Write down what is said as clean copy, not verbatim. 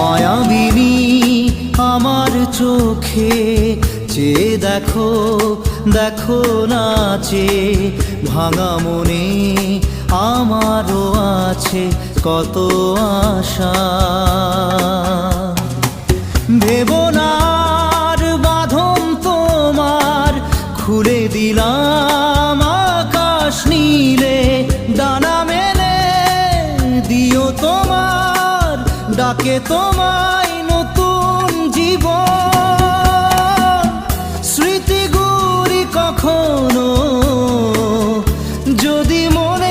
মায়াবিনী আমার চোখে চেয়ে দেখো, দেখো নাচে ভাঙা মনে আমারও আছে কত আশা। ভেবো না আর বাঁধন তোমার, খুলে দিলাম আকাশ নীলে, ডানা মেলে দিও তোমার ডাকে তোমায় নতুন জীবন। স্মৃতিগুলি কখনো যদি মনে